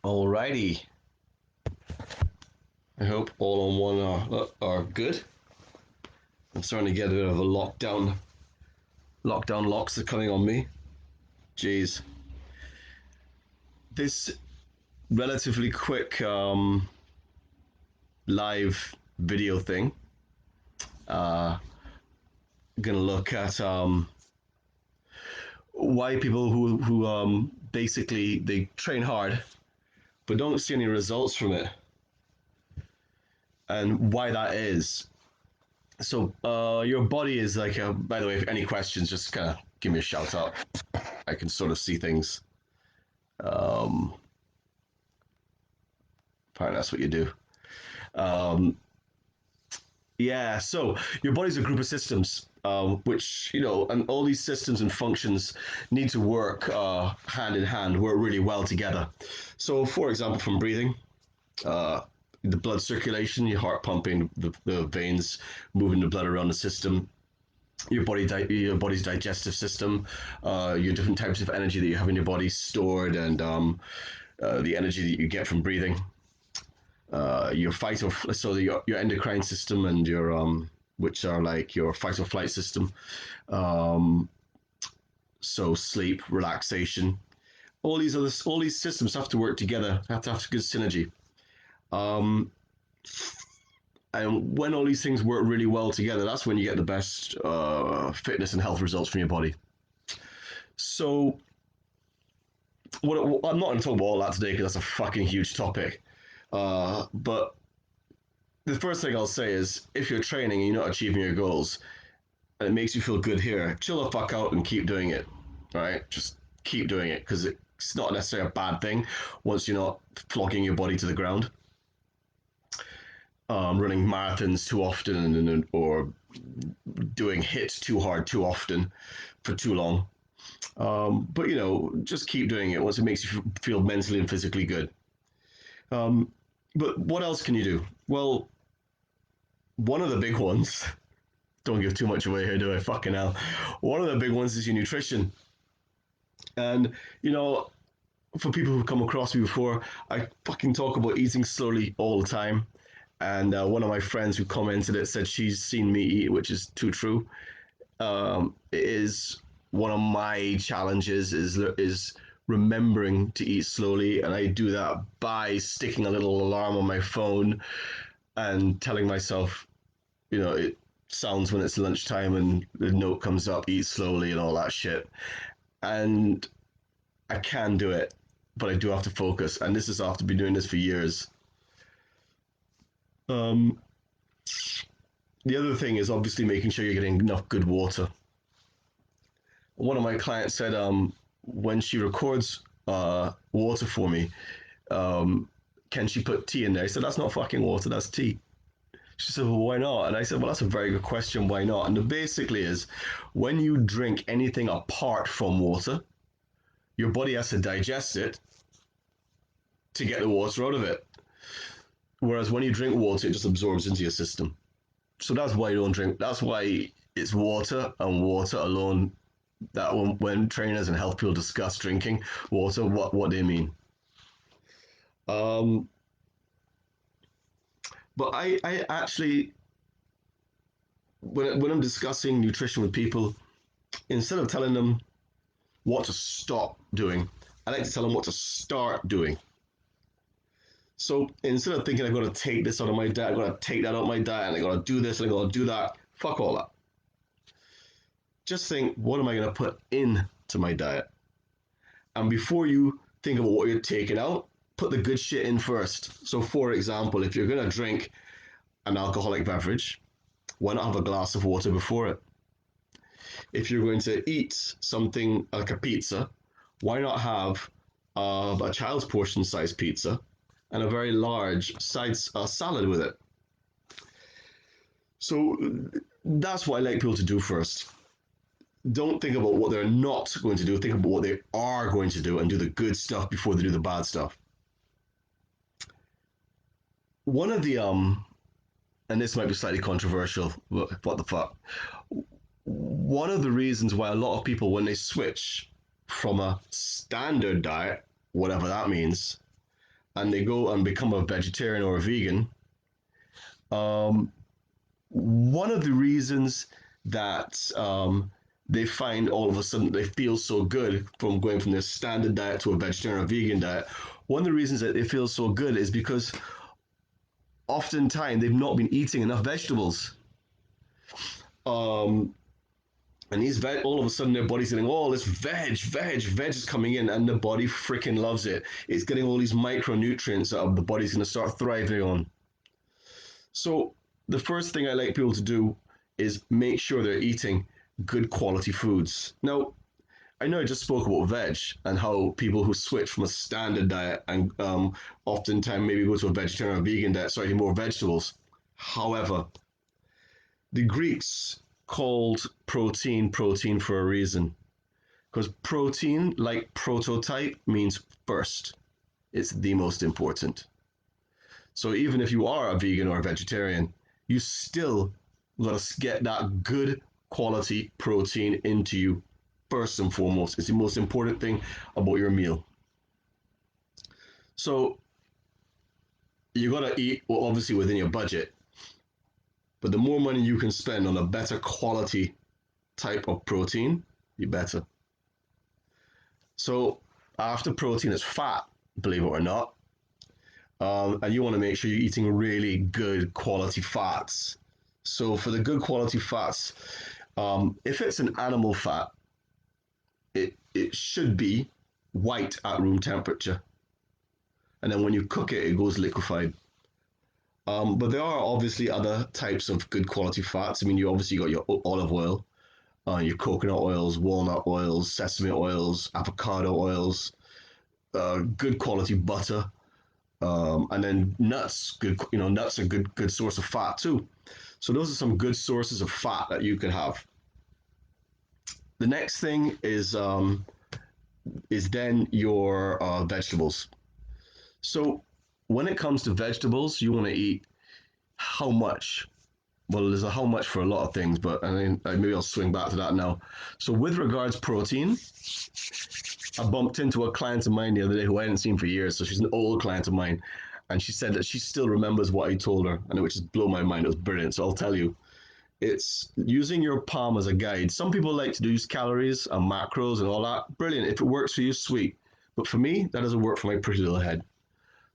Alrighty. I hope all on one are good. I'm starting to get a bit of a lockdown. Lockdown locks are coming on me. Jeez. This relatively quick live video thing. Uh, gonna look at why people who basically they train hard but don't see any results from it, and why that is. So your body is like a. By the way, if any questions, just kind of give me a shout out. I can sort of see things. Um, Apparently, that's what you do. Um, yeah. So your body's a group of systems, which and all these systems and functions need to work hand in hand, work really well together. So, for example, from breathing, uh, the blood circulation, your heart pumping, the veins moving the blood around the system, your body's digestive system, your different types of energy that you have in your body stored, and the energy that you get from breathing. Your fight or so your endocrine system and your which are like your fight or flight system. Um, so sleep, relaxation, all these systems have to work together. Have to have good synergy. Um, and when all these things work really well together, that's when you get the best fitness and health results from your body. So I'm not going to talk about all that today because that's a fucking huge topic. But the first thing I'll say is if you're training and you're not achieving your goals and it makes you feel good here, chill the fuck out and keep doing it. Right? Just keep doing it because it's not necessarily a bad thing once you're not flogging your body to the ground, running marathons too often or doing hits too hard too often for too long. But just keep doing it once it makes you feel mentally and physically good. Um, but what else can you do? Well, one of the big ones, don't give too much away here, do I? Fucking hell. One of the big ones is your nutrition. And, for people who've come across me before, I fucking talk about eating slowly all the time. And one of my friends who commented it said she's seen me eat, which is too true. It is one of my challenges is remembering to eat slowly, and I do that by sticking a little alarm on my phone and telling myself, it sounds when it's lunchtime and the note comes up, eat slowly and all that shit. And I can do it, but I do have to focus. And this is after been doing this for years. Um, the other thing is obviously making sure you're getting enough good water. One of my clients said when she records water for me, um, can she put tea in there? I said, that's not fucking water, that's tea. She said, well, why not? And I said, well, that's a very good question. Why not? And the basically is when you drink anything apart from water, your body has to digest it to get the water out of it. Whereas when you drink water, it just absorbs into your system. So that's why you don't drink. That's why it's water and water alone. That when trainers and health people discuss drinking water, what they mean. Um, but I actually, when I'm discussing nutrition with people, instead of telling them what to stop doing, I like to tell them what to start doing. So instead of thinking I've got to take this out of my diet, I've got to take that out of my diet, and I've got to do this and I've got to do that, fuck all that. Just think, what am I going to put into my diet? And before you think about what you're taking out, put the good shit in first. So, for example, if you're going to drink an alcoholic beverage, why not have a glass of water before it? If you're going to eat something like a pizza, why not have a child's portion size pizza and a very large side salad with it? So that's what I like people to do first. Don't think about what they're not going to do. Think about what they are going to do and do the good stuff before they do the bad stuff. One of the and this might be slightly controversial, but what the fuck? One of the reasons why a lot of people, when they switch from a standard diet, whatever that means, and they go and become a vegetarian or a vegan, um, one of the reasons that they find all of a sudden they feel so good from going from their standard diet to a vegetarian or vegan diet, one of the reasons that they feel so good is because oftentimes they've not been eating enough vegetables. Um, and all of a sudden their body's getting all this veg is coming in, and the body freaking loves it. It's getting all these micronutrients that the body's going to start thriving on. So the first thing I like people to do is make sure they're eating good quality foods. Now, I know I just spoke about veg and how people who switch from a standard diet and oftentimes maybe go to a vegetarian or vegan diet start eating more vegetables. However, the Greeks called protein for a reason, because protein, like prototype, means first. It's the most important. So even if you are a vegan or a vegetarian, you still got to get that good quality protein into you first and foremost. It's the most important thing about your meal. So you got to eat, well, obviously within your budget, but the more money you can spend on a better quality type of protein, the better. So after protein is fat, believe it or not, and you want to make sure you're eating really good quality fats. So for the good quality fats, if it's an animal fat, it should be white at room temperature, and then when you cook it, it goes liquefied. But there are obviously other types of good quality fats. I mean, you obviously got your olive oil, your coconut oils, walnut oils, sesame oils, avocado oils, good quality butter, and then nuts. Good, nuts are good source of fat too. So those are some good sources of fat that you could have. The next thing is then your vegetables. So when it comes to vegetables, you want to eat how much? Well, there's a how much for a lot of things, but I mean, maybe I'll swing back to that now. So with regards protein, I bumped into a client of mine the other day who I hadn't seen for years. So she's an old client of mine, and she said that she still remembers what I told her, and it would just blow my mind. It was brilliant. So I'll tell you, it's using your palm as a guide. Some people like to use calories and macros and all that. Brilliant. If it works for you, sweet. But for me, that doesn't work for my pretty little head.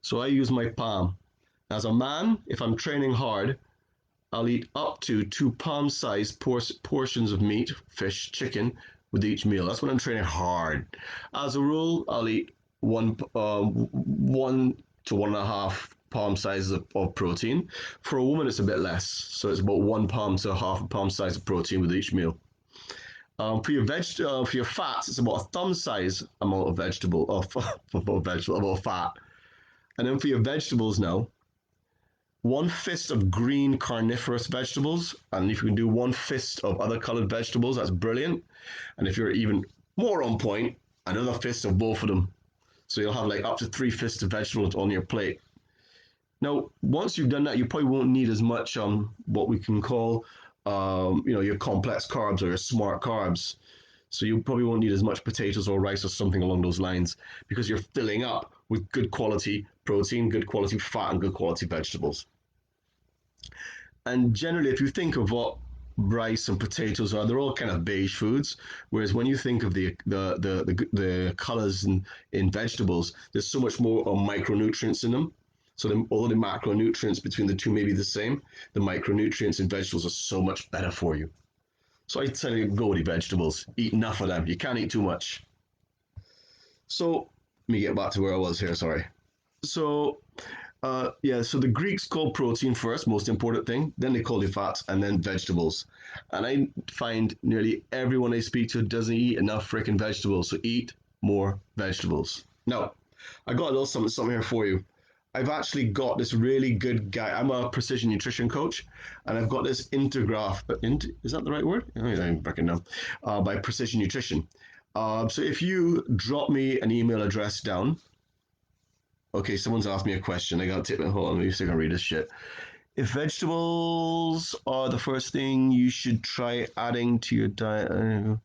So I use my palm. As a man, if I'm training hard, I'll eat up to two palm-sized portions of meat, fish, chicken with each meal. That's when I'm training hard. As a rule, I'll eat one to one and a half palm sizes of protein. For a woman, it's a bit less, so it's about one palm to half a palm size of protein with each meal. For your fats, it's about a thumb size amount of of fat. And then for your vegetables now, one fist of green carnivorous vegetables, and if you can do one fist of other colored vegetables, that's brilliant. And if you're even more on point, another fist of both of them. So you'll have like up to three fists of vegetables on your plate. Now, once you've done that, you probably won't need as much what we can call your complex carbs or your smart carbs. So you probably won't need as much potatoes or rice or something along those lines because you're filling up with good quality protein, good quality fat, and good quality vegetables. And generally, if you think of what rice and potatoes are, they're all kind of beige foods. Whereas when you think of the colors in vegetables, there's so much more micronutrients in them. So although the macronutrients between the two may be the same, the micronutrients in vegetables are so much better for you. So I tell you, go with the vegetables. Eat enough of them. You can't eat too much. So let me get back to where I was here. Sorry. So so the Greeks called protein first, most important thing. Then they call the fats, and then vegetables. And I find nearly everyone I speak to doesn't eat enough freaking vegetables. So eat more vegetables. Now, I got a little something here for you. I've actually got this really good guy. I'm a precision nutrition coach, and I've got this Intergraph. Is that the right word? I'm breaking down. By Precision Nutrition. So if you drop me an email address down. Okay, someone's asked me a question. I gotta take my hold on. Let me see if I can read this shit. If vegetables are the first thing you should try adding to your diet, oh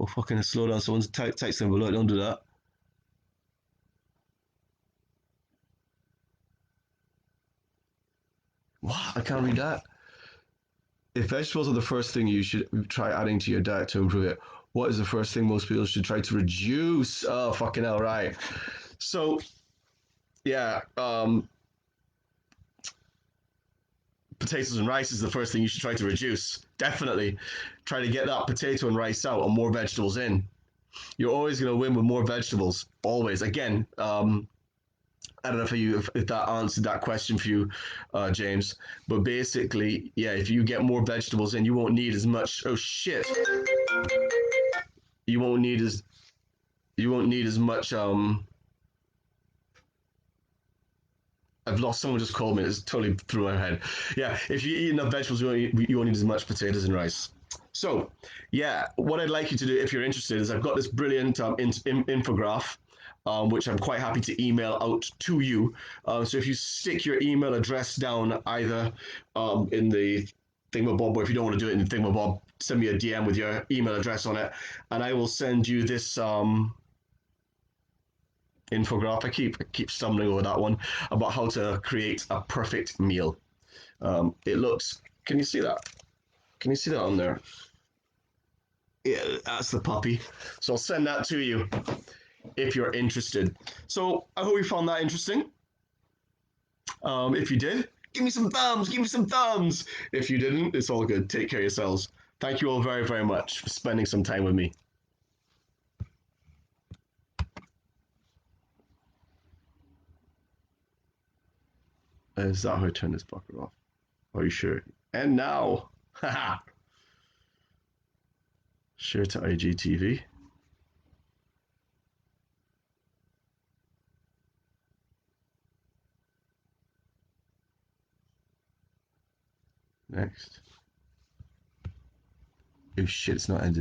fucking slow down. Someone's texting below. Don't do that. What? I can't read that. If vegetables are the first thing you should try adding to your diet to improve it, what is the first thing most people should try to reduce? Oh, fucking hell, right. So, yeah, potatoes and rice is the first thing you should try to reduce. Definitely. Try to get that potato and rice out and more vegetables in. You're always going to win with more vegetables. Always. Again, I don't know if that answered that question for you, James. But basically, yeah, if you get more vegetables in, you won't need as much. Oh shit! You won't need as you won't need as much. I've lost. Someone just called me. It's totally through my head. Yeah, if you eat enough vegetables, you won't need as much potatoes and rice. So, yeah, what I'd like you to do, if you're interested, is I've got this brilliant infograph, which I'm quite happy to email out to you. So if you stick your email address down either in the thingamabob, or if you don't want to do it in the thingamabob, send me a DM with your email address on it, and I will send you this infograph. I keep stumbling over that one about how to create a perfect meal. It looks. Can you see that? Can you see that on there? Yeah, that's the puppy. So I'll send that to you if you're interested. So I hope you found that interesting. If you did, give me some thumbs. Give me some thumbs. If you didn't, it's all good. Take care of yourselves. Thank you all very, very much for spending some time with me. Is that how I turn this fucker off? Are you sure? And now, haha, share to IGTV. Next. Oh shit, it's not ended.